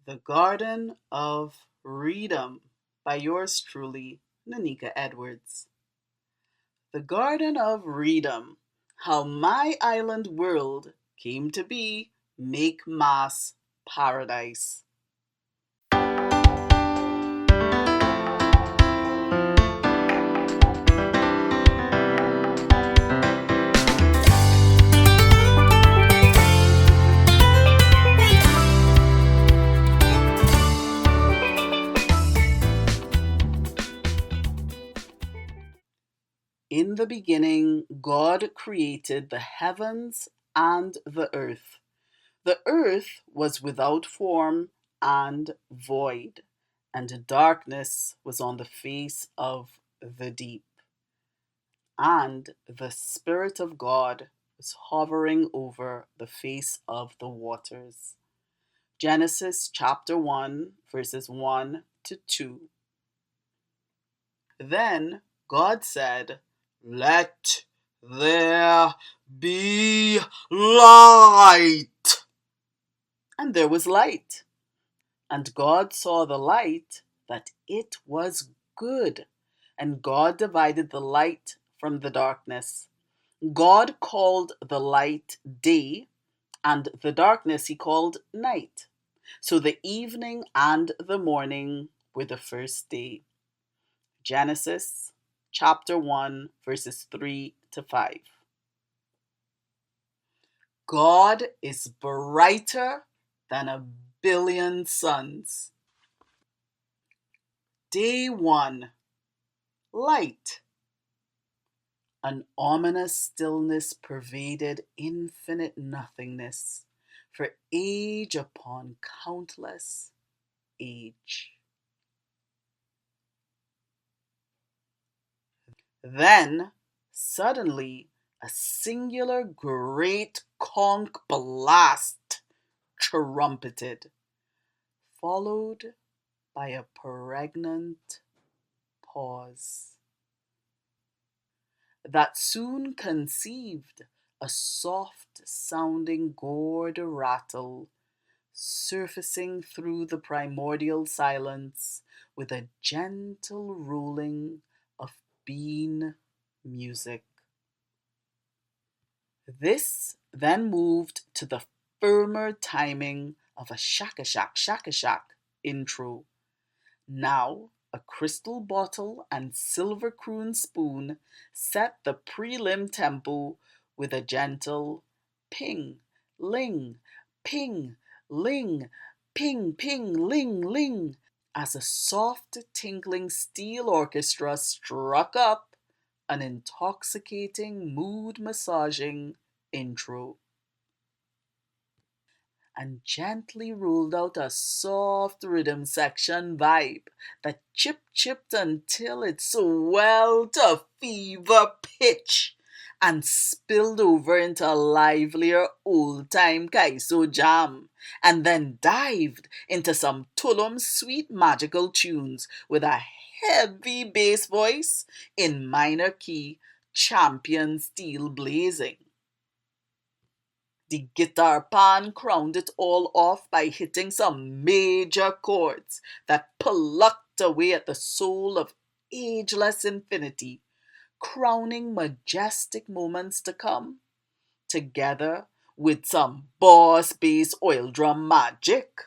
The Garden of Freedom by yours truly, Nanika Edwards. The Garden of Freedom, how my island world came to be, make mass paradise. In the beginning, God created the heavens and the earth. The earth was without form and void, and darkness was on the face of the deep. And the Spirit of God was hovering over the face of the waters. Genesis chapter 1, verses 1 to 2. Then God said, "Let there be light." And there was light. And God saw the light, that it was good. And God divided the light from the darkness. God called the light day, and the darkness he called night. So the evening and the morning were the first day. Genesis chapter 1, verses 3 to 5. God is brighter than a billion suns. Day 1, light. An ominous stillness pervaded infinite nothingness for age upon countless age. Then, suddenly, a singular great conch blast trumpeted, followed by a pregnant pause that soon conceived a soft-sounding gourd rattle, surfacing through the primordial silence with a gentle rolling of bean music. This then moved to the firmer timing of a shaka shack intro. Now, a crystal bottle and silver croon spoon set the prelim tempo with a gentle ping, ling, ping, ling, ping, ping, ling, ling, as a soft tinkling steel orchestra struck up an intoxicating mood massaging intro and gently rolled out a soft rhythm section vibe that chipped until it swelled to fever pitch and spilled over into a livelier old-time kaiso jam, and then dived into some Tulum sweet magical tunes with a heavy bass voice in minor key, champion steel blazing. The guitar pan crowned it all off by hitting some major chords that plucked away at the soul of ageless infinity, crowning majestic moments to come, together with some boss bass oil drum magic.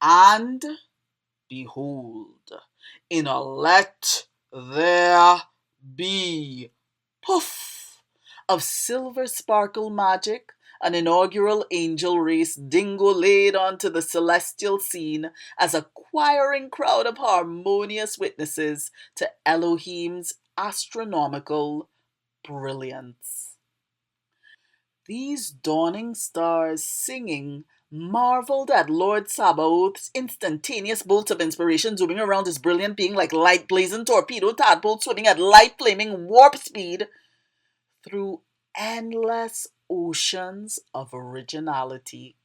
And behold, in a let there be poof of silver sparkle magic, an inaugural angel race dingo laid onto the celestial scene as a choiring crowd of harmonious witnesses to Elohim's astronomical brilliance. These dawning stars singing marveled at Lord Sabaoth's instantaneous bolts of inspiration zooming around his brilliant being like light-blazing torpedo tadpoles swimming at light-flaming warp speed through endless oceans of originality,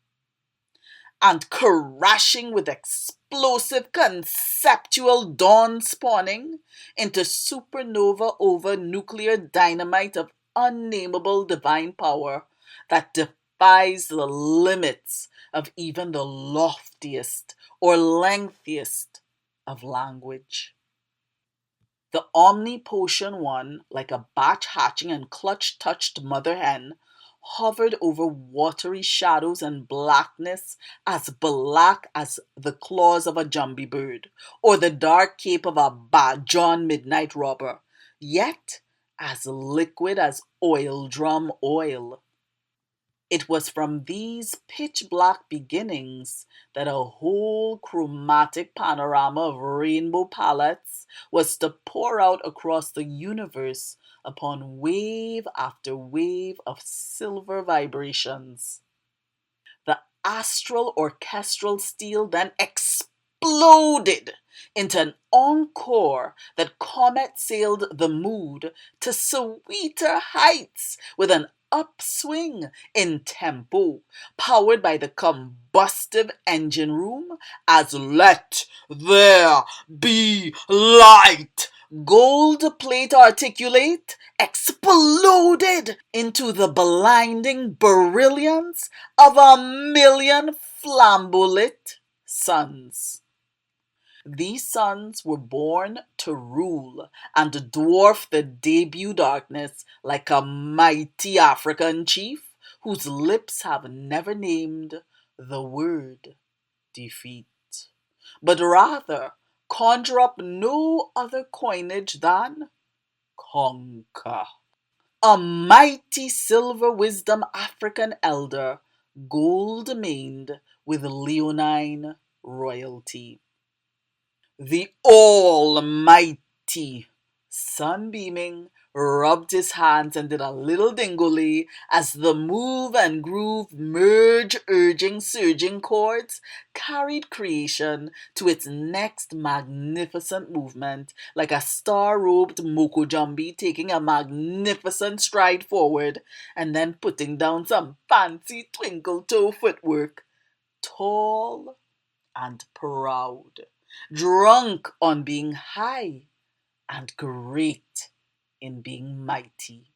and crashing with explosive conceptual dawn spawning into supernova over nuclear dynamite of unnameable divine power that defies the limits of even the loftiest or lengthiest of language. The omnipotent one, like a batch hatching and clutch-touched mother hen, hovered over watery shadows and blackness as black as the claws of a jumbie bird, or the dark cape of a Bad John midnight robber, yet as liquid as oil drum oil. It was from these pitch-black beginnings that a whole chromatic panorama of rainbow palettes was to pour out across the universe upon wave after wave of silver vibrations. The astral orchestral steel then exploded into an encore that comet-sailed the mood to sweeter heights with an upswing in tempo, powered by the combustive engine room as "Let there be light." Gold plate articulate exploded into the blinding brilliance of 1,000,000 flambolit suns. These suns were born to rule and dwarf the debut darkness like a mighty African chief whose lips have never named the word defeat, but rather conjure up no other coinage than conquer. A mighty silver wisdom African elder, gold-maned with leonine royalty. The Almighty, sunbeaming, rubbed his hands and did a little dingoli as the move and groove urging surging chords carried creation to its next magnificent movement, like a star-robed Moko Jumbie taking a magnificent stride forward and then putting down some fancy twinkle toe footwork, tall and proud, drunk on being high and great in being mighty.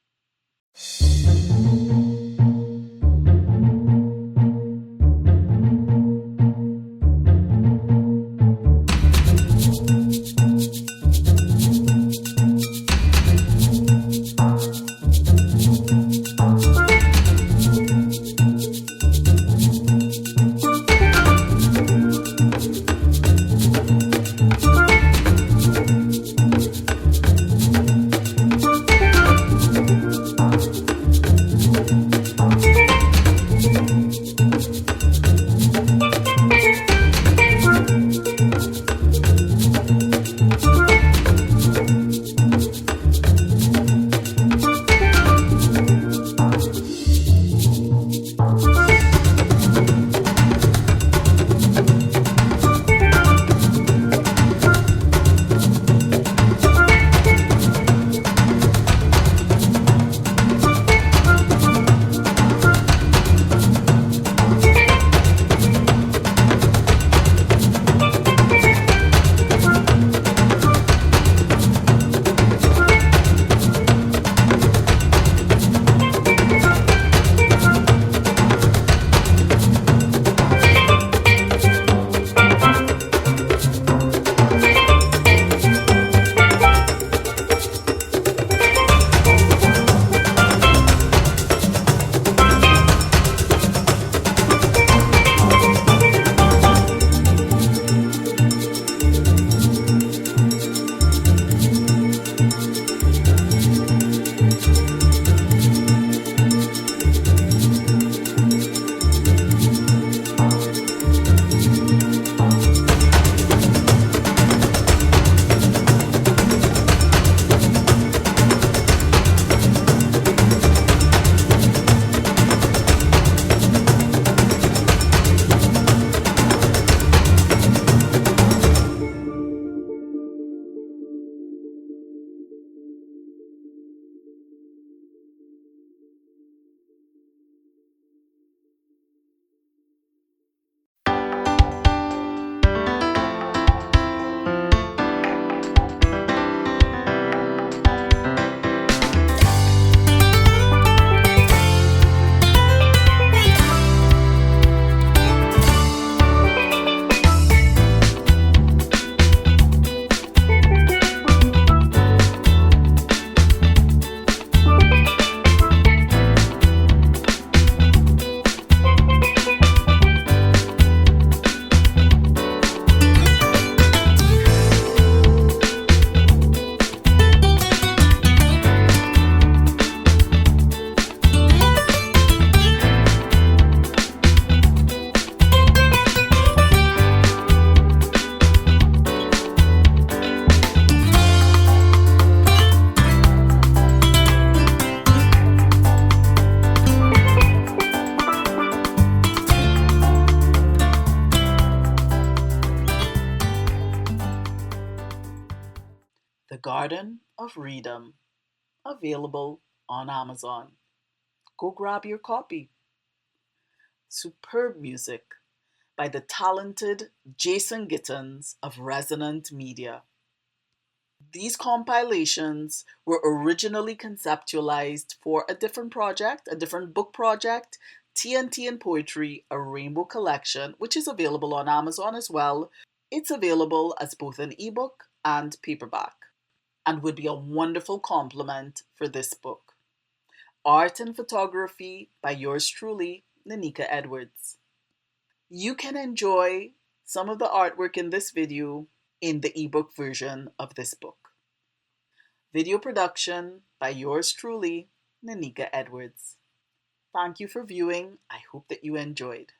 The Garden of Freedom, available on Amazon. Go grab your copy. Superb music by the talented Jason Gittins of Resonant Media. These compilations were originally conceptualized for a different project, a different book project, TNT and Poetry, a Rainbow Collection, which is available on Amazon as well. It's available as both an ebook and paperback, and would be a wonderful complement for this book. Art and Photography by yours truly, Nanika Edwards. You can enjoy some of the artwork in this video in the ebook version of this book. Video production by yours truly, Nanika Edwards. Thank you for viewing. I hope that you enjoyed.